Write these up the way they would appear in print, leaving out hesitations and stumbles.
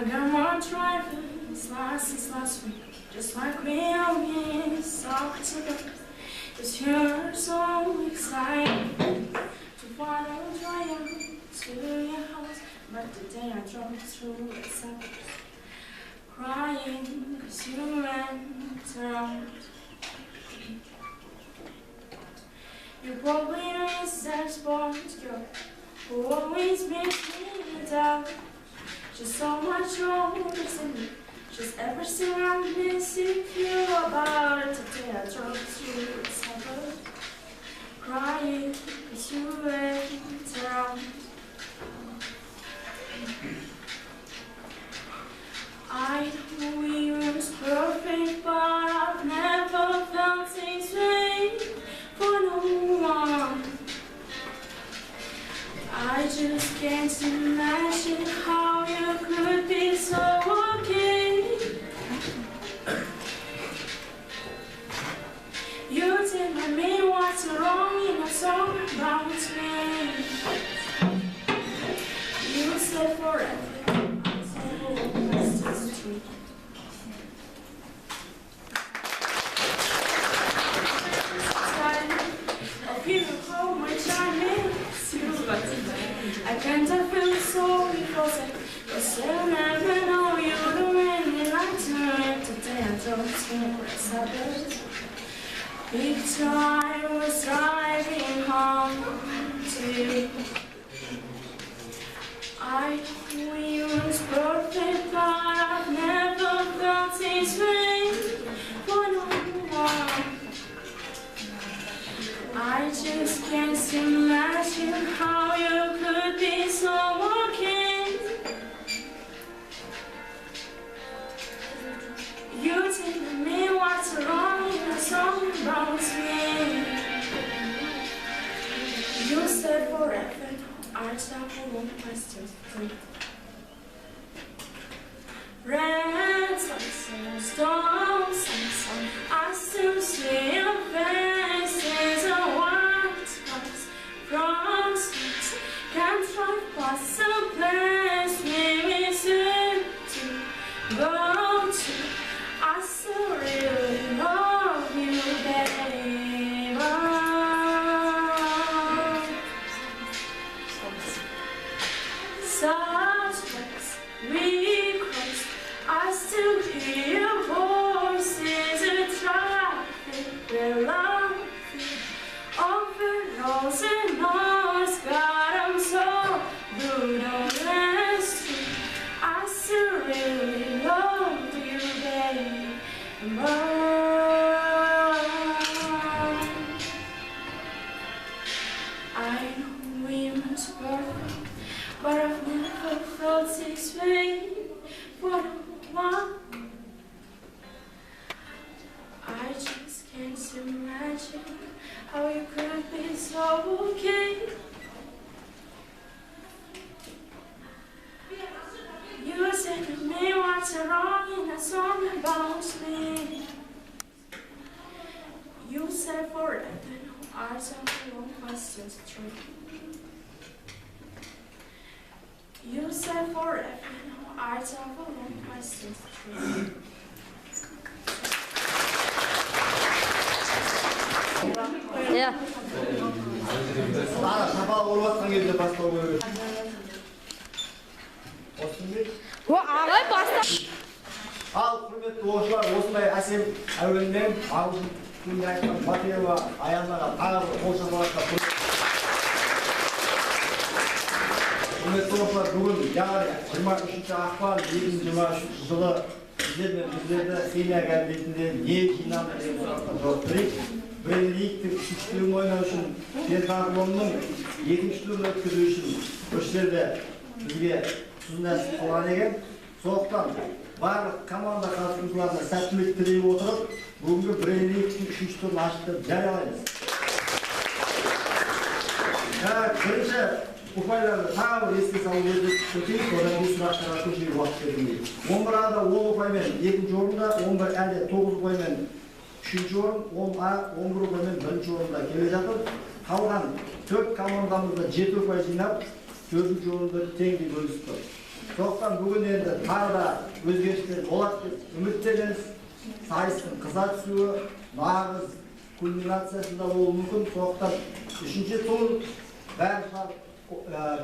I got my driver's license last week, just like we always talk together. Cause you're so excited to follow drive to your house. But today I drove through the suburbs, crying cause you went around. You probably miss that sports girl who always makes me down. She's so much older than me. She's everything I'm insecure about. Today I drove through the suburbs, crying cause you went around. I know we were perfect, but I've never felt this way for no one. I just can't imagine how you could be so okay. You tell me what's wrong in a song about me. You said forever, I said always just true. Of you hold my charming you, but I can't feel sorry for it. Cause I'll never know you're the man you like to rent. Today I don't think we're suburbs. Victor, I was driving home to you. I know we was perfect, but I've never felt this way for no one. I just can't imagine how you could be so okay. You tell me what's wrong in a song about me. You said forever, I stop for one question. Red sunset, storm sunset, I still see your faces. A white spots from streets, can't drive past a place we miss you to go to. I still really love you, baby. Such place we crossed, I still hear your voices. A traffic we're laughing over nose and nose. God, I'm so good on the street. I still really love you, baby. I know we must perfect, but I've never felt this way for one. I just can't imagine how you could be so okay. You said to me what's wrong in a song about me. You said forever, no answer for one question's true. You said forever, no answer for one question's true. Yeah. sabah olvatkan yerde başka oluyor. Bu ağay bastı. Al hürmetli оқушылар, осындай әсем әуенмен ағылшын тілінде айтқан Батырева аянlara тағы бір қол шапалақтап құрметті оқушылар, бүгін яғни 23 ақпан 2023 жылы біздерді химия кабинетінде не жинады деген сұраққа жауап берейік. Брейн-лигтің 3 түрін ойнау үшін пентатлонның 2 түрін өткізу үшін көштерде бізге түсінәсіп қылған екен. Сондықтан барлық команда қатысушыларына сәттілік тілей отырып, бүгінгі брейн-лигтің 3 түрін ашты жариялаймыз. Бірінші ұпайларды тағы бір еске салып өтейік, одан бұл сұрақтарға көшуге уақыт берілмейді. 11 ада 10 ұпаймен 2-ші орында, 11 әлде 9 ұпаймен 3-ші орын, 11 ұпаймен 1-ші орында келе жатыр. Қалған 4 командамызда 7 ұпай жинап, 4-ші орынды теңдей бөлісіп тұр. Soğuktan bugün endi tағы да өзгерістер болады деп үміттенеміз. Сайыстың қыза түсуі нағыз кульминациясында болуы мүмкін. Соғықтан үшінші тур барлық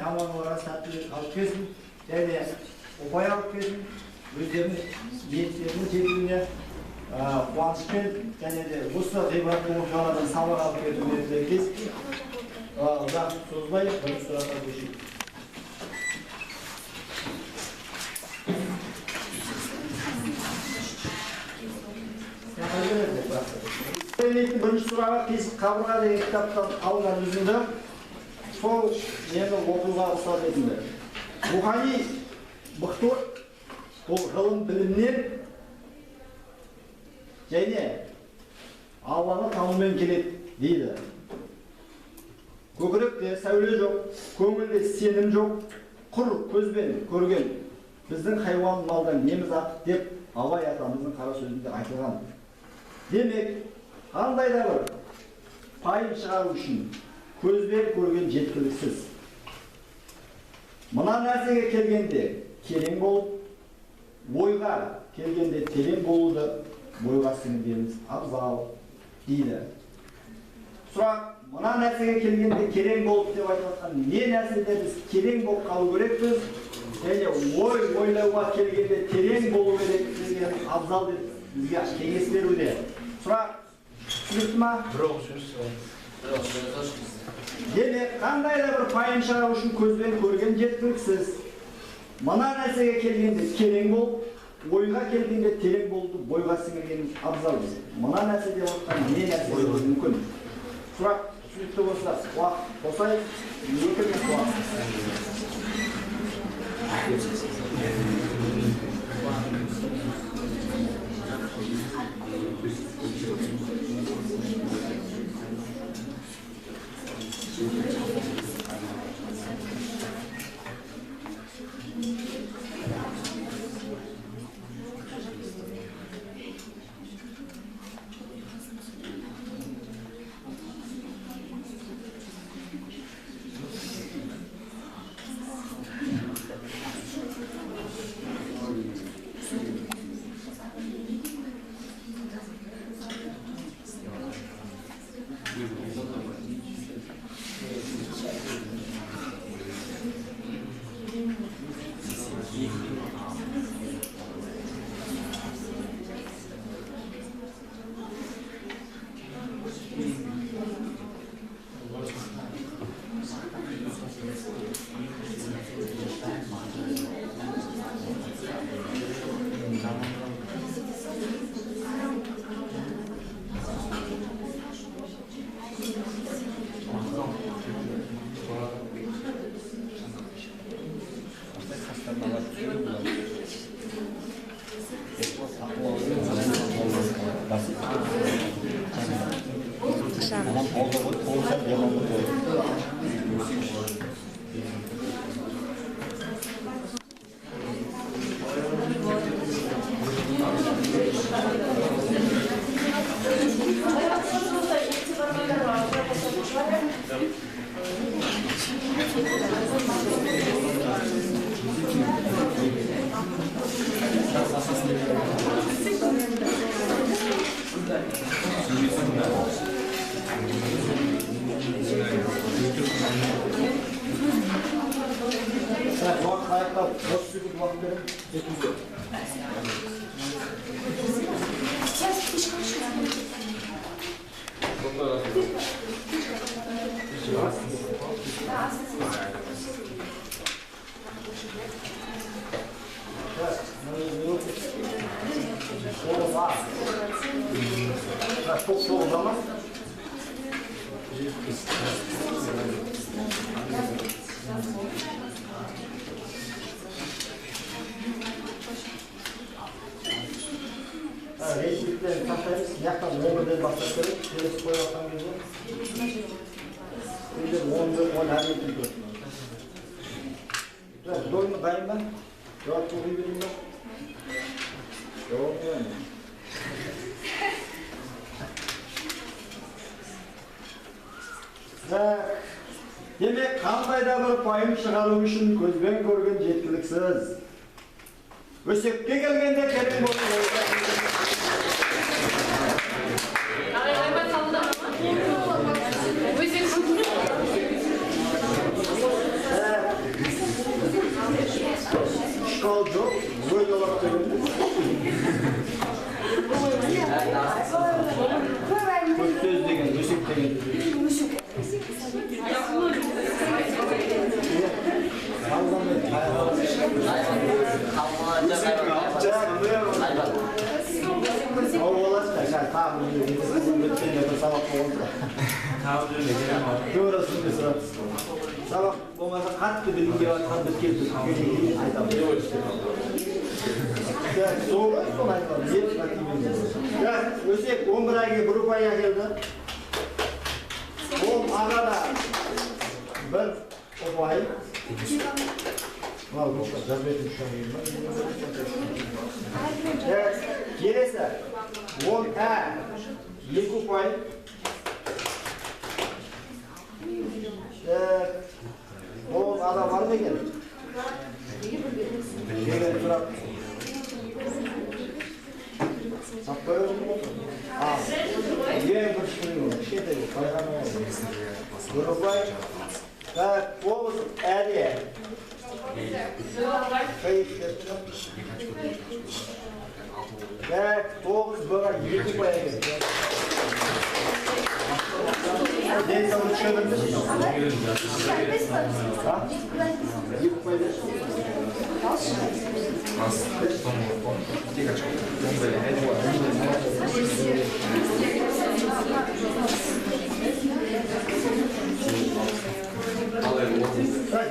командаларға сәттілік алып келсін және ұпай алып келсін. Өздерінің ниеттерінің жетуіне қуанышпен және де осы ғибратты оқиғалардан сабақ алып кетуіне тілектес. Ұзақ созбай бірінші сұраққа көшейік. Бірінші сұрағы «Қисық қабырға» деген кітаптан алынған үзінді. Сол мені оқуға рұқсат етіңді. Рухани мықтылық бұл ғылым білімнен және Алланы танумен келеді дейді. Көкіректе сәуле жоқ, көңілде сенім жоқ, құр көзбен көрген біздің хайуан малдан неміз артық деп Абай атамыздың қара сөзінде айтылған. Демек, қандай да бір пайым шығару үшін көзбен көрген жеткіліксіз. Мына нәрсеге келгенде керең болып, ойға келгенде терең болуды бойға сіңіргеніміз абзал дейді. Сұрақ, мына нәрсеге келгенде керең болып деп айтып жатқан не нәрседе біз керең болып қалу керекпіз? Және ойлауға келгенде терең болу керек деген абзал деп бізге кеңес беруде. Сұрақ, түсінікті ма? Демек, қандай да бір пайым шығару үшін көзбен көрген жеткіліксіз. Мына нәрсеге келгенде керең болып, ойға келгенде терең болуды бойға сіңіргеніміз абзал біз. Мына нәрсе деп отқан не нәрсе болуы мүмкін? Сұрақ, түсінікті болса, уақыт қосайық, 2 минут уақыт. Çok soğuk zaman. Reisliklerini taşlarız, yaktan 11'den başlatırız, teresi koyarsan gibi. Şimdi 10 her yetim diyor. Bu da oyunu kayın ben. Cevap çok iyi bileyim ben. Yok yani. Demek qanday da bir payım çıkarу үшін көзбен көрген жеткіліксіз. Өсекке келгенде керем Школ жоқ, böyle olarak söylediniz. Köz degen, ösek degen. Sabah olmasa katlı bilimge var, katlı keldi. Soğuk son aydan. Ya ösek 11 ayga bir rupaya geldi. O arada bir opay. Mal boşta zabretim şu an. Evet, gelirse 10 a 2 opay. O adam var mı geldi? Gel durak. Sapıyor mu? Ah. Yine başlıyor. Şey de kayganıyor. Durubay. Tak, bu eriye. Kayıt. Tak, 9 bana 7 paya geldi. Ne çalışıyordun? Ha? 7 paya geldi.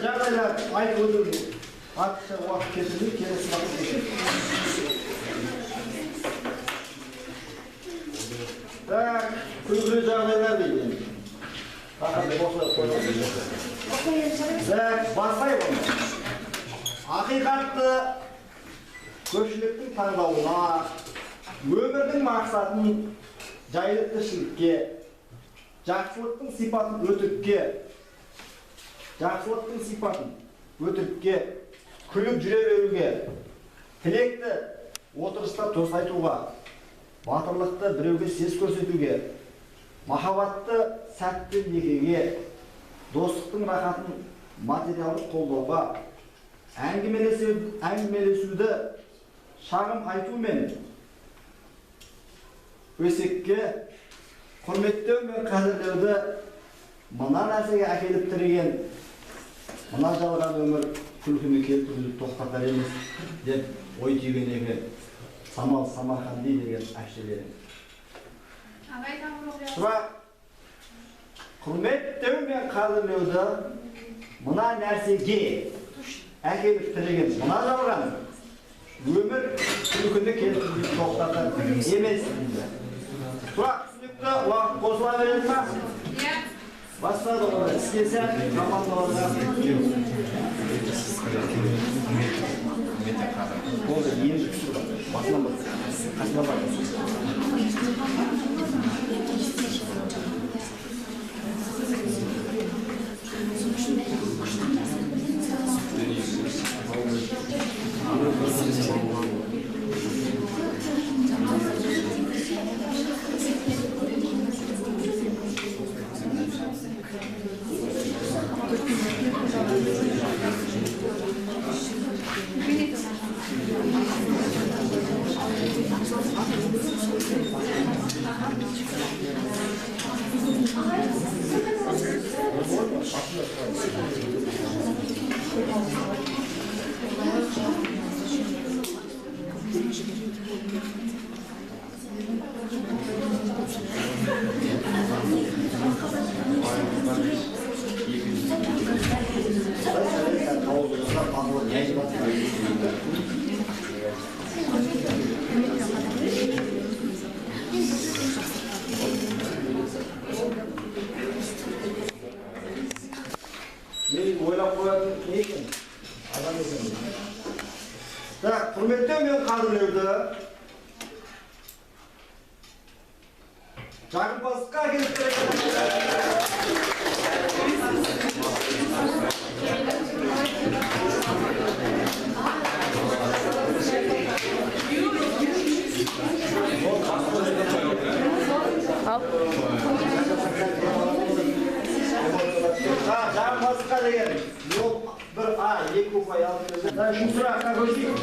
Жағдайлар айтып отырмын. Артықша уақыт кетіріп, келесі уақыт geçir. Так, күлгілі жағдайлар дейді. Тақырды босылып қойып. Так, бастай оны. Ақиқатты көпшіліктің таңдауына, өмірдің мақсатын жайлы тіршілікке, жақсылықтың сипатын өтірікке, күліп жүре беруге, тілекті отырыста дос айтуға, батырлықты біреуге сес көрсетуге, махаббатты сәтті некеге, достықтың рахатын материалдық қолдауға, әңгімелесуді шағым айтумен өсекке құрметтеу мен қадірлеуді мына нәрсеге әкеліп тіреген мына жалған өмір күлкіні келтіруді тоқтатар емес деп ой түйген екен Самал Самарқанди деген әшелері. Сұрақ, құрметтеу мен қадірлеуді мына нәрсеге әкеліп тіреген мына жалған өмір күлкіні келтіруді тоқтатар емес дейді. Сұрақ, түсінікті уақыт қосыла береді ма? Бастады оны істесен, командаларға болды, енді күшті басынан бар. Қасына бар. құрметтеу мен қадірлеуді жағымпаздыққа әкеліп Al. Ha, жаңа басқа деген. Ол бір екі ұпай алып келді. Şu sıraqqa koyayım.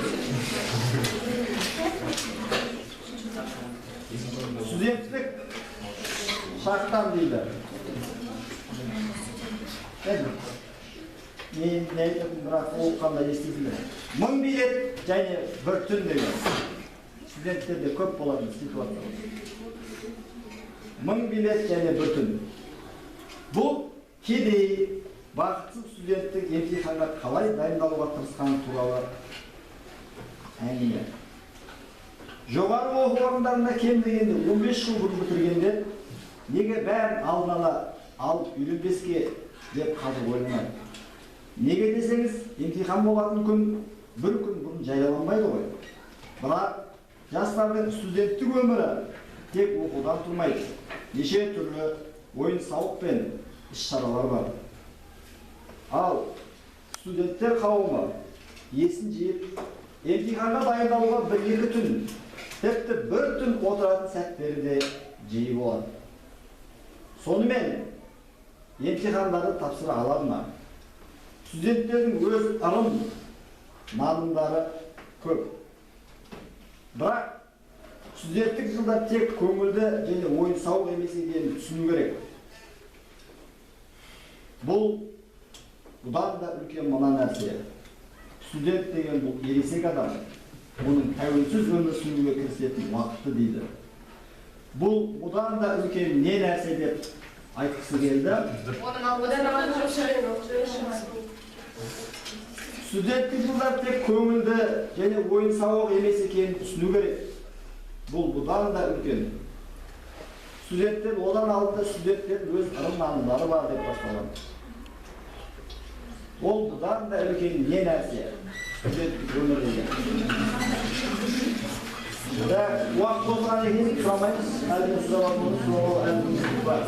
Stüdentlik şarttan deydi. Men aytdim, biroq u qanday eshitdinglar. 1000 bilet және bir tun degan. Studentlarda ko'p bo'ladi situatsiya. 1000 bilet және bir tun. Bu kедей бақытсыз студенттің емтиханға қалай дайындалуға тырысқаны туралы әңгіме. Жоғары оқу орындарында кем дегенде 15 жыл бұрын бітіргенде неге бәрін алдын ала алып үйренбеске деп қазір ойланады. Неге десеңіз, емтихан болатын күн бір күн бұрын жарияланбайды ғой. Бірақ жастардың студенттік өмірі тек оқудан тұрмайды. Неше түрлі ойын-сауық пен іс-шаралар бар. Ал студенттер қауымы есін жиып, емтиханға дайындалуға 1-2 түн, тіпті 1 түн отыратын сәттері де жиі болады. Сонымен емтихандарды тапсыра алады ма? Студенттердің өз ырым нанымдары көп. Бірақ студенттік жылдар тек көңілді және ойын-сауық емес екенін түсіну керек. Бұл бұдан да үлкен мына нәрсе. Студент деген бұл ересек адам. Оның тәуелсіз өмір сүруге кірісетін уақыты дейді. Бұл бұдан да үлкен не нәрсе деп айтқысы келді. Студенттік жылдар тек көңілді және ойын-сауық емес екенін түсіну керек. Бұл бұдан да үлкен. Студенттер одан алдында студенттердің өз ырым-нанымдары бар деп басталады. Ол бұдан да үлкен не нәрсе? Студенттік өмір деген. Уақыт болған екен сұрамаймыз. Әлбетте сұрамаймыз. Ол әлбетте бар.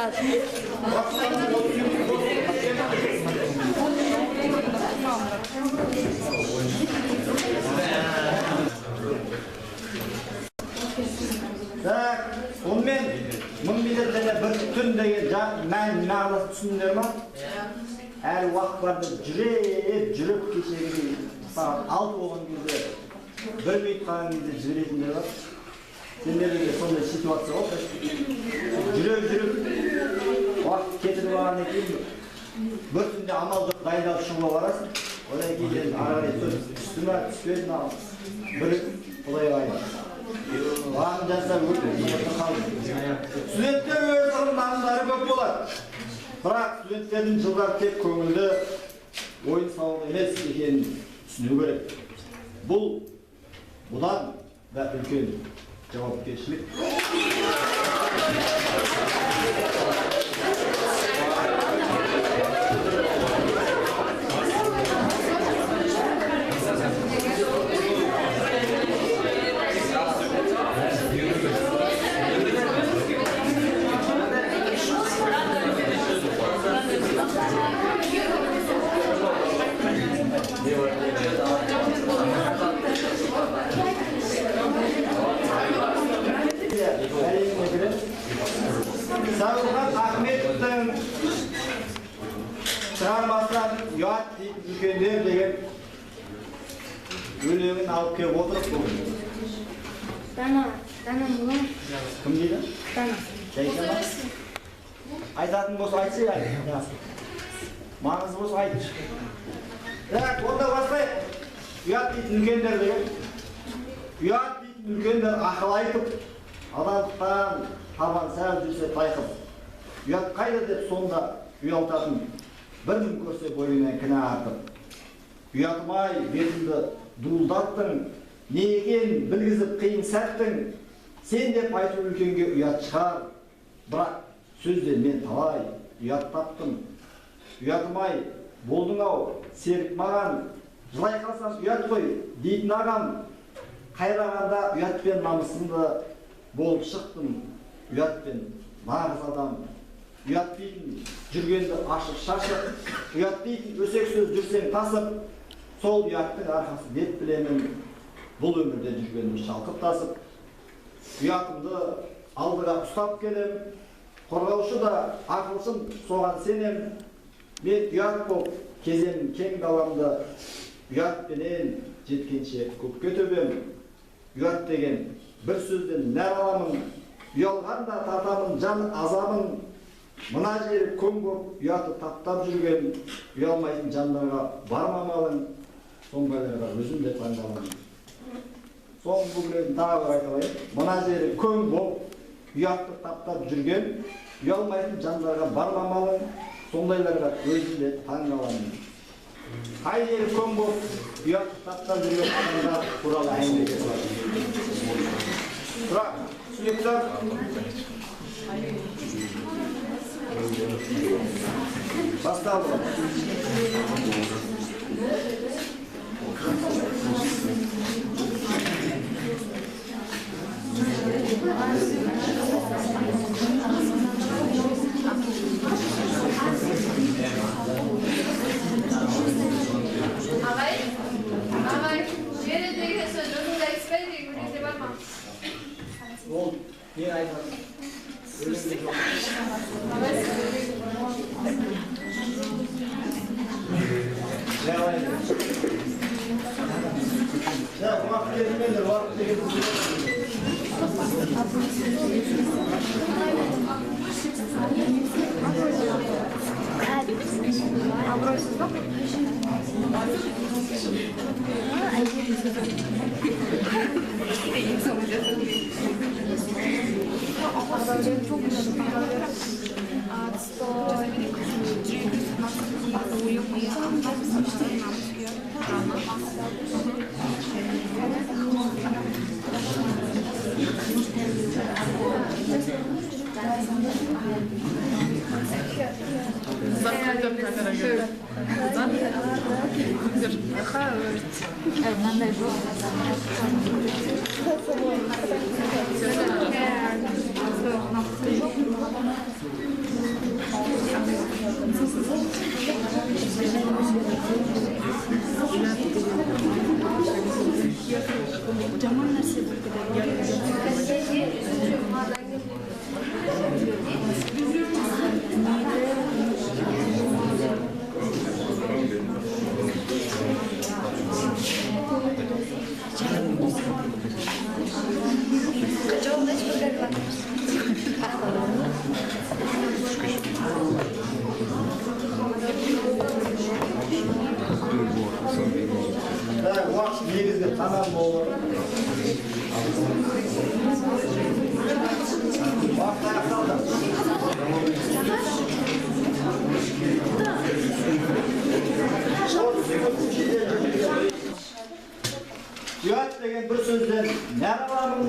Rahat. Так, onmen мың билеттерге bir түн деген мән мағынасы түсіндіңдер ма? Әр уақыт барда жүріп кешегі сағат 6 болған кезде 1 минут қалған кезде жіберетіндер бар. Сендерде сондай ситуация болды. Жүріп уақыт кетіп алғаннан кейін бір түнде амал жоқ дайындалып шығуға барасың. Одан кейін ары қарай түсті ме түспеді ме бір құдай байлар. Оған жазса студенттер өз нанымдары көп болады. Бірақ студенттердің жылдары тек көңілді ойын сауық емес екенін түсіну керек. Бұдан да үлкен жауапкершілік. Сағылған Ахметовтың шығармасынан ұят дейтін үлкендер деген өлеңін алып келіп отырып бұл. Дана мұның. Кім дейді? Дана. Жайса ма? Айтатын болса айтсы әлі. Маңызы болса айтшы. Онда бастайық. Ұят дейтін үлкендер деген. Ұят дейтін үлкендер ақыл айтып, адалдықтан табан сәл жүрсе тайқып. Ұят қайда деп сонда ұялтатын бір күн көрсе бойынан кінә артып. Ұятым-ай бетімді дуылдаттың, не екенін білгізіп қиын сәттің. Сен деп айту үлкенге ұят шығар, бірақ сөзден мен талай ұят таптым. Ұятым-ай болдың-ау, серік маған, жылай қалсам ұят қой дейтін ағам. Қайрағанда ұятпен намысымды болып шықтым. Ұятпен нағыз адам. Ұят дейтін жүргенді ашық-шашық. Ұят дейтін өсек сөз жүрсең тасып. Сол ұяттың арқасы деп білемін. Бұл өмірде жүргенді шалқып тасып. Ұятымды алдыға ұстап келем. Қорғаушы да ақылшым соған сенем. Мен ұят боп кезем кең даламды. Ұятпенен жеткенше көпке төбем. Ұят деген бір сөзден нәр аламын. Ұялғанда тартамын жан азабын. Мына жері көң боп ұяты таптап жүрген. Ұялмайтын жандарға бармамалың. Соңғайларға өзім де таңдаламын. Соң бүгілерін тағы бір айталайын. Мына жері көң боп ұятты таптап жүрген. Ұялмайтын жандарға бармамалың. Соңғайларға өзім де таңдаламын. Қай жері көң боп ұятты таптап жүрген адамдар туралы әңгіме болады. Бірақ студенттер басталды. Ağay, neredeyse sözünüzü eksper diye var mı? Ол не айтады? Vaqt negizda tamam bo'ldi. Vaqt aqaldi. Yot degan bir so'zdan narilarim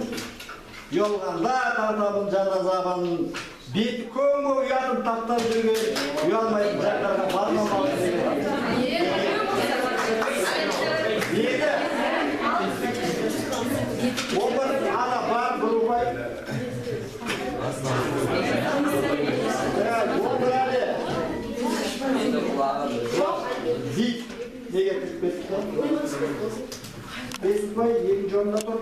yolg'anda tartabim janazabim beti ko'ngil uyatib taptab yurgan uyalmayib joylarga bormamoq Yedi. Onlar ana var grupay. Evet, onlar ne? Dik. Ne getirdik Besit'ten? Besit'ten 7. oranda tur.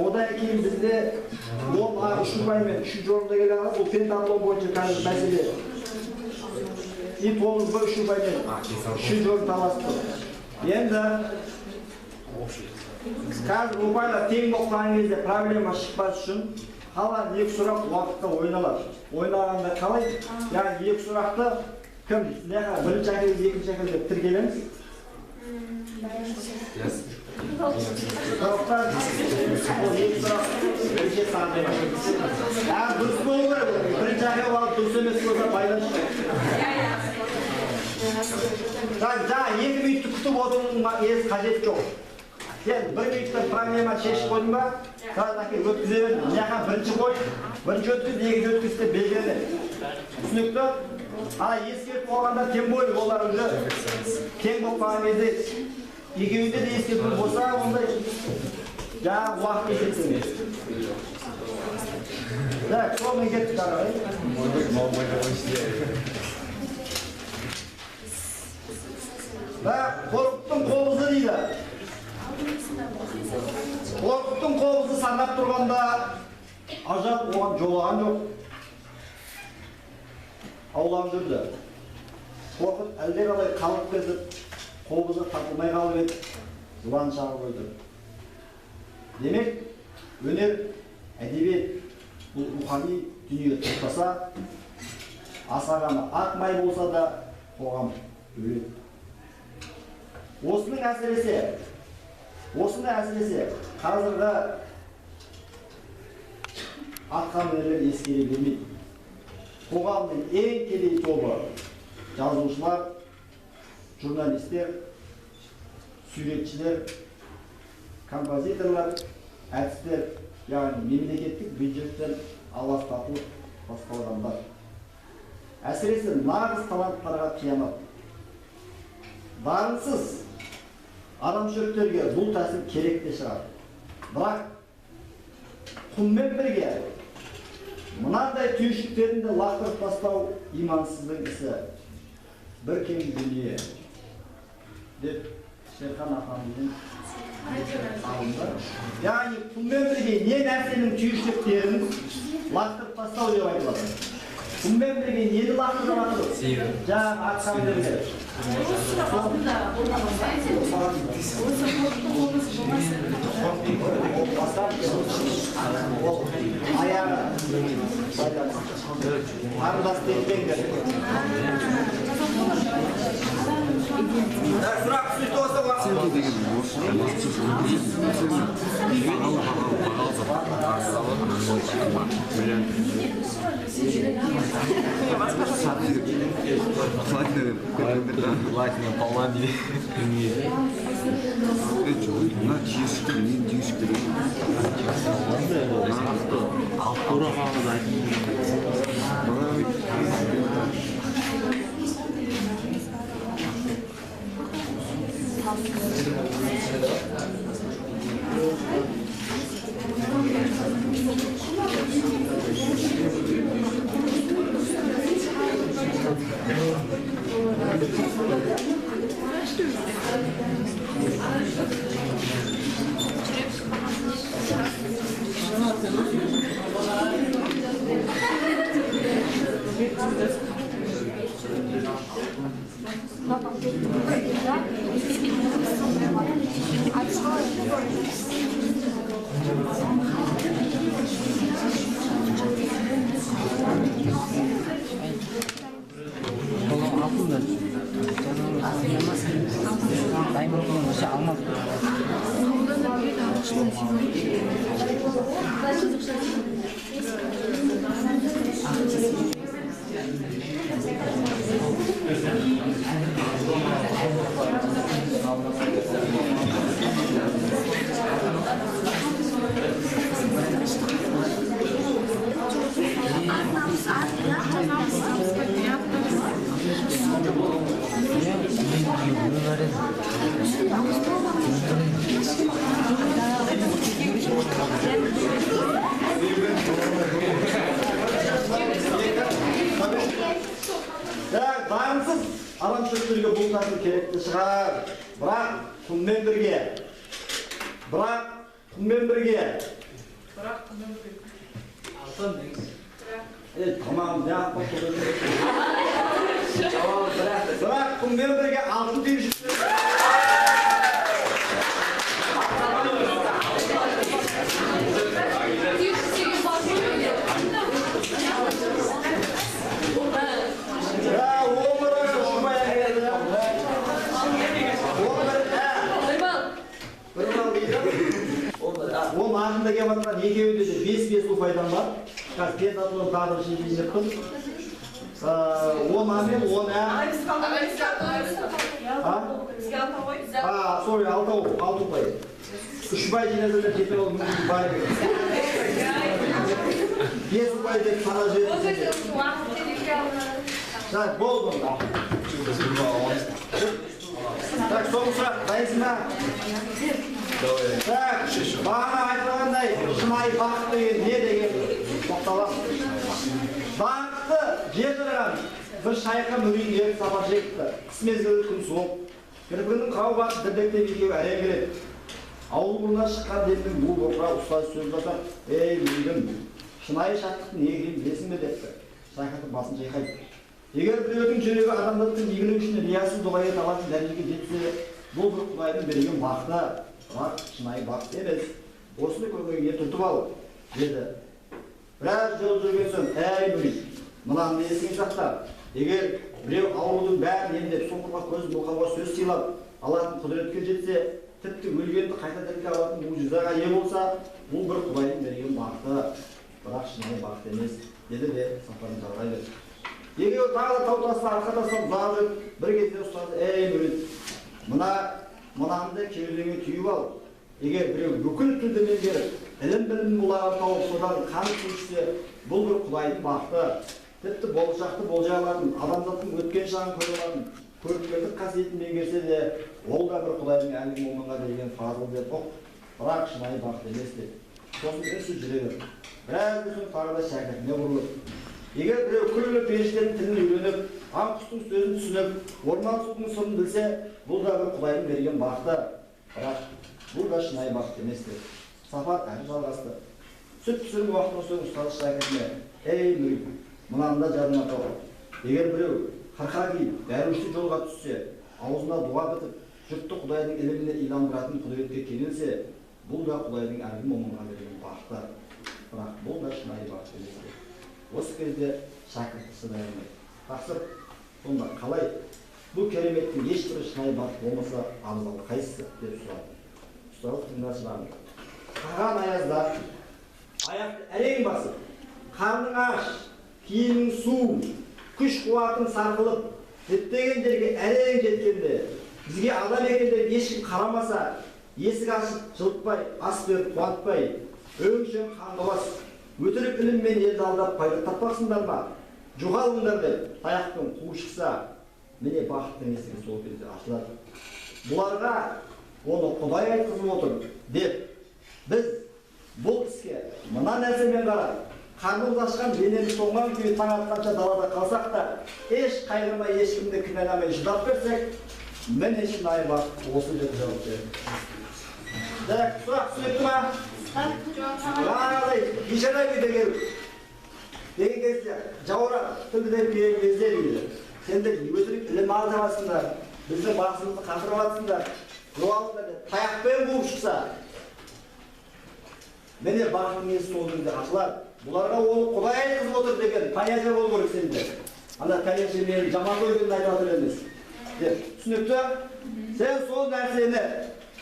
Odan keyin bizde 3 paymen 3. oranda gelen bu pentatlon boyunca mesele. İlk 9 3 paymen 3. oranda talasıp. Endi қазір ұпайла тең болған кезде проблема шықпас үшін қалған екі сұрақ уақытта ойналады. Ойнағанда қалай? Яғни екі сұрақты кім? Бірінші әкелді, екінші әкелді тіркелеміз. Тоқтар, ол екі сұрақ бірінші сандаймыз. Дұрыс болу керек, бірінші әкеліп алып дұрыс емес болса пайдасы жоқ. Жаңа 2 минутты күтіп отырудың еш қажет жоқ. Сен 1 минутта проблема шешіп қойдың ба? Сразу әкеліп өткізе бердің. Мына бірінші қой, бірінші өткіз, екінші өткіз деп белгіленеді. Түсінікті? Ана ескертіп қойғанда тем более олар уже тең болып қалған кезде екеуінде де ескерту болса, онда жаңа уақыт есептелмейді. Так, сонымен кеттік ағай. Қорқыттың қобызы дейді. Қорқыттың қобызы сандап тұрғанда ажал оған жолаған жоқ. Аулап жүрді. Қорқыт әлдеқалай қалып кетіп, қобызы тартылмай қалып еді, жылан шағып өлді. Демек, өнер, әдебиет бұл рухани дүние тұртаса, асағаны ақ май болса да қоғам өледі. Осының әсіресе қазіргі атқамінерлер ескере бермейді. Қоғамның ең кедей тобы жазушылар, журналистер, суретшілер, композиторлар, әртістер, яғни мемлекеттік бюджеттен аластатылып басталғандар. Әсіресе нағыз таланттарға қиянат. Дарынсыз адамшөптерге бұл тәсіл керек те шығар. Бірақ құммен бірге мынандай түйшіктерінде лақтырып тастау имансыздың ісі. Бір кең дүние деп Шерхан Ахамдың алынды. Яғни құммен бірге не нәрсенің түйшіктерін лақтырып тастау деп айтылады. Құммен бірге нені лақтырып жатыр? Жаңағы атқамінерлер. Аяғы қарындасты етпеңдер. Сұрақ түсті осы уақыт. Платина Полании. На түйісікті, мен түйісікті. Алып тұра қалды айтын. Заңсыз адам шөптерге бұл тәртіп керекті шығар. Бірақ күнмен бірге. Tamam, ne yapmak oluyor? Bırak, kumbeyle birlikte altın değişikliği. Ya, o bırak, şuraya geldi ya. Onun ardındaki batman neге ödedi? 5 bu faydan var. Kas pet atılır tağdır şimdi yapın. Onun amin, onun sorry, 6 pay. 3 pay cenazede cepen oldu, 3 pay. 5 pay de para cepen. Tak, bol bunda. Tak, sonuçta, dayısına. Tak, bana aytılғандай, шынайы бақыт деген не деген тоқталам. Бақытты жетірген бір шайқа мүрейін еріп сапар жекті. Қыс мезгілі күн суық. Кірпінің қау бақ дірдектен екеу әрен келеді. Ауыл бұрына шыққан демдің бұл боқыра ұстаз сөз жатар. Ей мүрейдім, шынайы шаттықтың не екенін білесің бе депті. Шайқатып басын жайқайды. Егер біреудің жүрегі адамдардың игілігі үшін риясыз дұғайы талатын дәрежеге жетсе, бұл бір құдайдың берген бақыты. Бірақ шынайы бақыт емес. Осыны көргенге түртіп ал, деді. Біраз жол жүрген соң, әй мүрей, мынаны есіңе сақта. Егер біреу аурудың бәрін емдеп, соқырға көз мұқалға сөз сыйлап, алатын құдіретке жетсе, тіпті өлгенді қайта тірілте алатын мұғжизаға ие болса, бұл бір құдайдың берген бақыты. Бірақ шынайы бақыт емес, деді де сапарын жалғай берді. Егер тағы да тау-тасына арқа тастап ұзағып, бір кезде ұстазы, әй мүрей, мынамды кеудеңе түйіп ал. Егер біреу бүкіл тілді меңгеріп, ілім-білім бұлағын тауып, содан қанып көшсе, бұл бір құдайдың бақыты. Тіпті болашақты болжай алатын, адамзаттың өткен шағын көре алатын, көріпкелдік қасиетін меңгерсе де, ол да бір құдайдың әлгі момынға берген фазыл деп ұқ. Бірақ шынайы бақыт емес деп. Сосын үнсіз жүре берді. Біраз соң тағы да шәкіртіне бұрылып. Егер біреу күллі періштенің тілін үйреніп, аң құстың сөзін түсініп, орман судың сырын білсе, бұл да бір құдайдың берген бақыты. Бірақ бұл да шынайы бақыт емес деп. Сапар әлі жалғасты. Сүт пісірген уақыттан соң ұстаз шәкіртіне, ей мүрей, мынаны да жадыңа тау. Егер біреу қырқа киіп, дәруішті жолға түссе, аузына дуа бітіп, жұртты құдайдың іліміне иландыратын құдіретке келсе, бұл да құдайдың әлгі момынға берген бақыты. Бірақ бұл да шынайы бақыт емес деп. Осы кезде шәкірті шыдай тақсыр, сонда қалай? Бұл кереметтің ешбір шынайы бақыт болмаса, абзал қайсысы деп сұрады. Ұсталық тыңдашыларым. Қаған аязда аяқты әрең басып, қарның аш, киімің су, күш қуатын сарқылып, діттеген жерге әрең жеткенде, бізге адам екендер ешкім қарамаса, есік ашып, жылытпай, ас беріп қуантпай, өң-шөң қаңғыбас, өтірік іліммен елді алдап пайда таппақсыңдар ма? Жоғалыңдар деп, таяқпен қуып шықса, міне бақыттың есігі сол кезде ашылады. Бұларға оны Құдай айтқызып отыр деп, біз бұл іске мына нәрсемен қарап, Karnımız açkan, denemiz toңған kүйі таң атқанша далада қалсақ та, еш қайғырмай, ешкімді кінәламай шыдап берсек, міне шынайы бақыт осы деп жауап берді. Сұрақ түсінікті ма? Жаңағыдай бейшара күйде келіп, деген кезде жауыра тілді деп келген кезде дейді. Сендер өтірік ілім алжамасыңдар, біздің бақсымызды қатырып жатсыңдар, жоғалыңдар деп таяқпен қуып шықса, міне бақыттың есі сол жерде ашылар. Бұларға ол Құдай айтқызып отыр деген понятие болу керек сенде. Анда конечно мен жаман көргенді айтып жатыр емес. Деп түсінікті? Сен сол нәрсені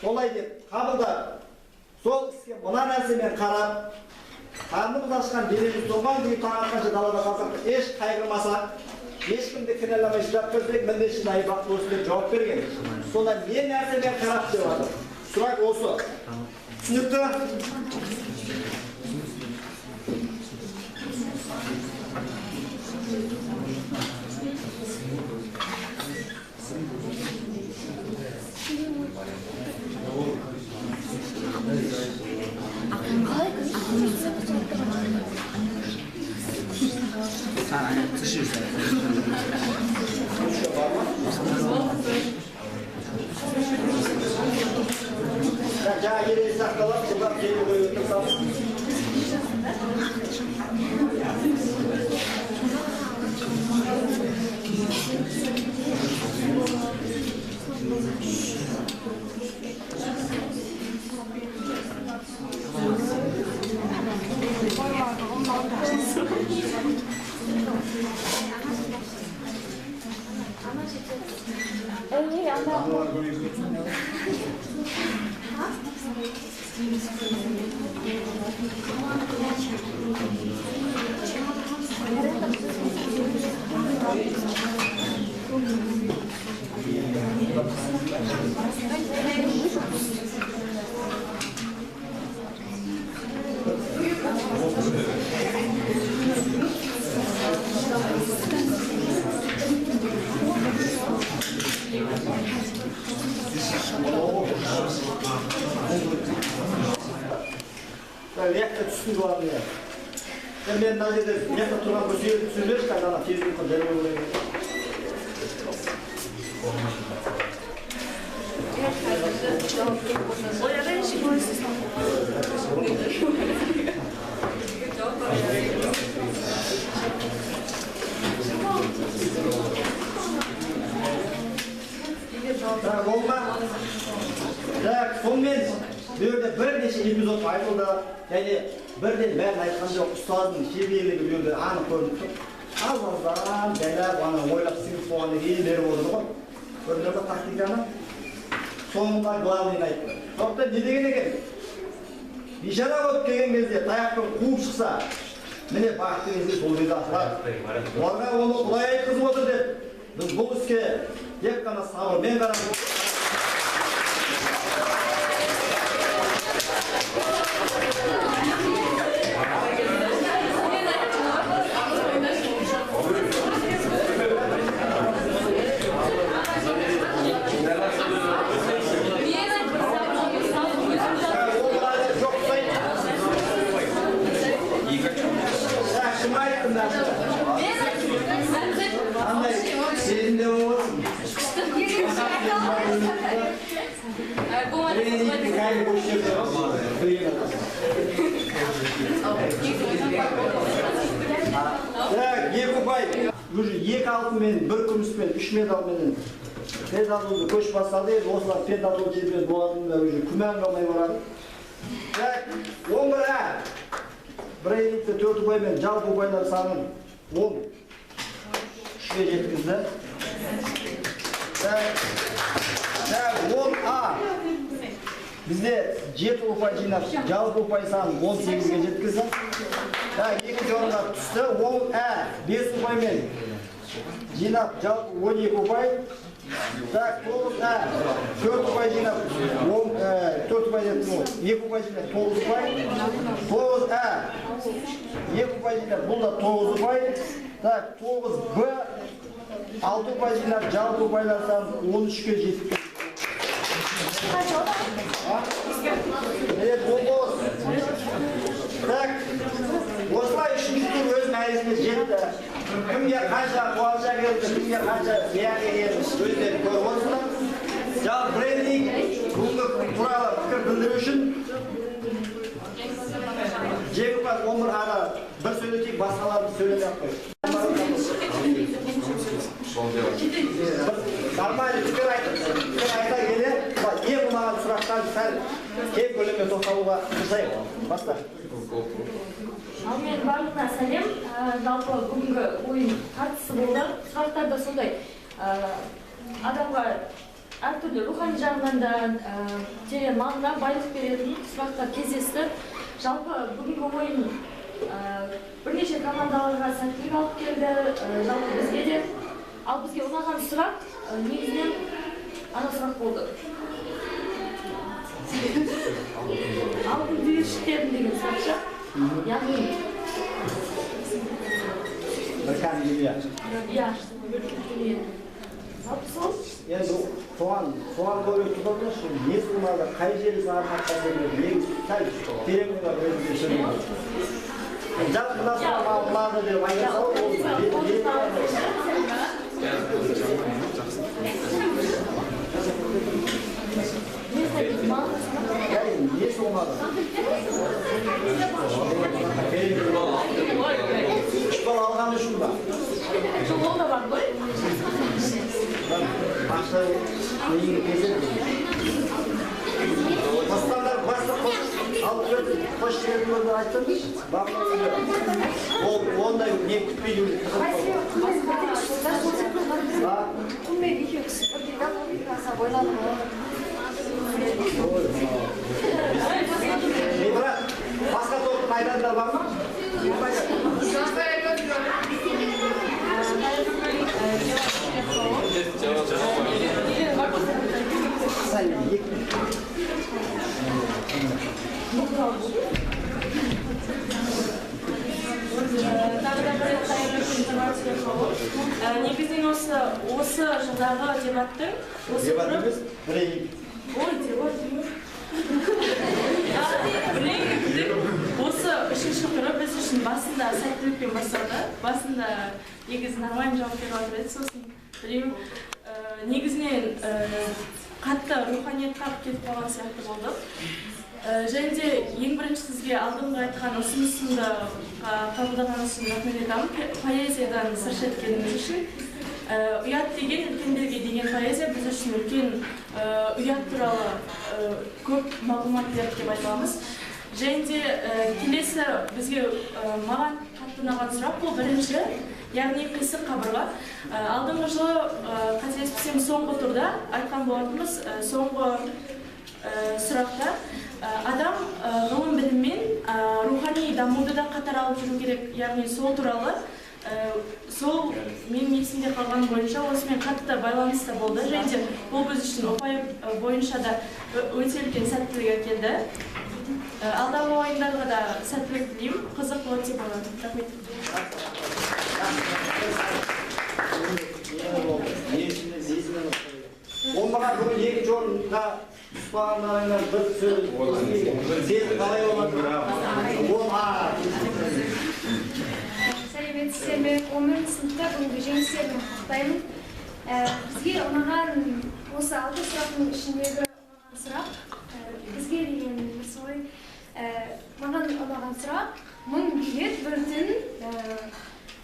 солай деп қабылдап, сол іске мына нәрсемен қарап, қарнымыз ашқан, денеміз тоңған күйі таң атқанша далада қалсақ, еш қайғырмасақ, ешкімді кінәламай шыдап берсек, міне шынайы бақыт осы деп жауап берген. Сонда не нәрсемен қарап деп жатыр? Сұрақ осы. Түсінікті? Жаңа келесі сақталап, жылдап келіп қойып отырсам. Лекция түсін болады ya. Мен мына жерде лекция тұрған бір сүйелді түсінбеші, қазір ана физикалық дәрі болайын. Болма. Сонымен бірнеше эпизод айтылды, және бірден бәрін айтқан жоқ, ұстаздың шеберлігі берді анық көрініп тұр. Аз-аздан бәләп, ойлап сіңіп соған кейін беріп отырды ғой. Көрдіңіз бе тактиканы? Соңында главныйын айтты. Сондықтан не деген екен? Бейшара болып келген кезде таяқпен қуып шықса, міне бақыттың есі сол жерде ашылады. Оларға оны Құдай айтқызып отыр деп, біз бұл іске тек қана сабырмен қарап екі алтынмен, бір күміспен, 3 медалмен педагогды көш бастады. Осылар педагог чемпион болатынында күмән қалмай барады. 11-а Брейнингті 4 ұпаймен жалпы ұпайлар санын 13-ке жеткізді. 10-а бізде 7 ұпай жинап, жалпы ұпай санын 18-ге жеткізді. Екінші орынға түсті. 10-а 5 ұпаймен жинап, жалпы 12 ұпай. 9-а 4 ұпай жинап, 4 ұпай жинап, 2 ұпай жинап, 9 ұпай. 9-а 2 ұпай жинап, бұл да 9 ұпай. 9-б 6 ұпай жинап, жалпы ұпайлар санын 13-ке жетті. Осылай үшінші аясында жетті. Кімге қанша қуаныша келді, кімге қанша зиян келді, өздері көріп отырсыздар. Жалпы брендинг бүгінгі туралы пікір білдіру үшін жеңімпаз 11 ана бір сөйлесек басқаларды сөйлемей-ақ қойып. Нормальный пікір айта келе, ең ұнаған сұрақтан сәл кең көлемде тоқталуға тырысайық. Баста. Ал мен барлығына сәлем. Жалпы бүгінгі ойын тартысы болды. Сұрақтар да сондай. Адамға әртүрлі рухани жағынан да терең мағына байлық беретін сұрақтар кездесті. Жалпы бүгінгі ойын бірнеше командаларға сәттілік алып келді. Жалпы бізге де. Ал бізге ұнаған сұрақ негізінен ана сұрақ болды. Алтын дүрешіктерін деген сұрақшы. Яғни бір кәдімгідей. Иә. Сол? Енді соған көбірек тұтатыңызшы, не сұрмады, қай жері саған қатқан бермеді, ең сәл тереңдігі өзінде сөйлейді. Жалпы мына сұрақ алынады деп айтса, ол не соңады? Үш бал алған үшін ба? Ол да бар ғой? Ақша нейін кеседі. Басқандар басты алып берді, қош жіберді айтты. Ондай не күтпей жүрді. Бірақ басқа топтың айтатындар бар ма? Негізінен осы жылдағы дебаттың Дебат емес, брейнинг. Ой, дебат емес. Осы үшінші түрі біз үшін басында сәттілікпен басталды. Басында негізі нормальный жауап беріп жатыр еді, сосын білемін. Негізінен қатты руханиятқа кетіп қалған сияқты болды. Және де ең бірінші сізге алдыңғы айтқан ұсынысымды қабылдағаныңыз үшін рахмет айтамын. Поэзиядан сыр шерткеніңіз үшін. Ұят деген, үлкендерге деген поэзия біз үшін үлкен ұят туралы көп мағлұмат берді деп айтамыз. Және де келесі бізге маған қатты ұнаған сұрақ бұл бірінші, яғни қисық қабырға. Алдыңғы жылы қателеспесем соңғы турда айтқан болатынбыз, соңғы сұрақта адам ғылым біліммен рухани дамуды да қатар алып жүру керек, яғни сол туралы сол менің есімде қалған бойынша осымен қатты байланысты болды. Және де бұл біз үшін ұпай бойынша да өте үлкен сәттілік әкелді. Алдағы ойындарға да сәттілік тілеймін. Қызық болады деп ойлаймын. Рахмет. Омбыға бүгін екінші орынға ұспағандарыңыз бір сөз сезім қалай болады? Сәлеметсіздер ме? 11 сыныпта бүгінгі жеңістерді құттықтаймын. Бізге ұнаған осы 6 сұрақтың ішіндегі ұнаған сұрақ бізге деген солай маған ұнаған сұрақ мың билет бір түн.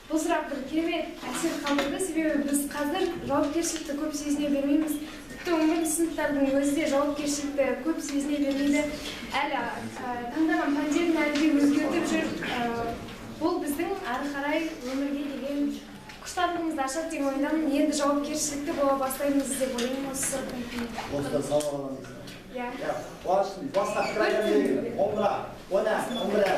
Бұл сұрақ бір керемет әсер қалдырды, себебі біз қазір жауапкершілікті көп сезіне бермейміз. Тіпті 11 сыныптардың өзі де жауапкершілікті көп сезіне бермейді. Әлі таңдаған пәндерін әлі де өзгертіп жүр. Бұл біздің ары қарай өмірге деген құштарлығымызды ашады деген ойдамын. Енді жауапкершілікті бола бастаймыз деп ойлаймын осы сұрақтан кейін. Осыдан сауал аламыз. Иә. Қуаныштың басқа пікір айтамын деген. Омбыға, омбыға.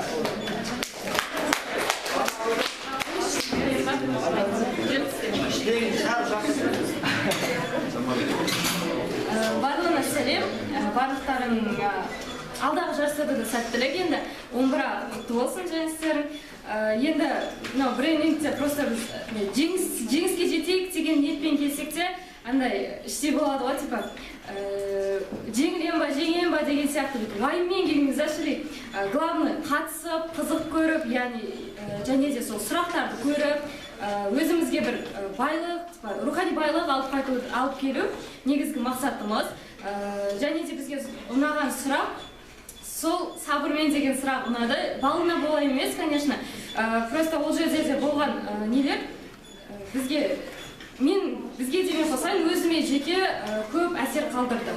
Барлығына сәлем. Барлықтарың алдағы жарыстарда да сәттілік. Енді 11-а құтты болсын жеңістерің. Енді брейнингте просто жеңіске жетейік деген ниетпен келсек те андай іштей болады ғой, типа жеңілем ба жеңем ба деген сияқты уайыммен келмеңіз шыли. Главное қатысып, қызық көріп, яғни және де сол сұрақтарды көріп, өзімізге бір байлық, рухани байлық алып келу негізгі мақсатымыз. Және де бізге ұнаған сұрақ, сол сабырмен деген сұрақ ұнады. Балына бола емес, конечно. Просто ол жерде де болған нелер бізге деген қосайын өзіме жеке көп әсер қалдырды.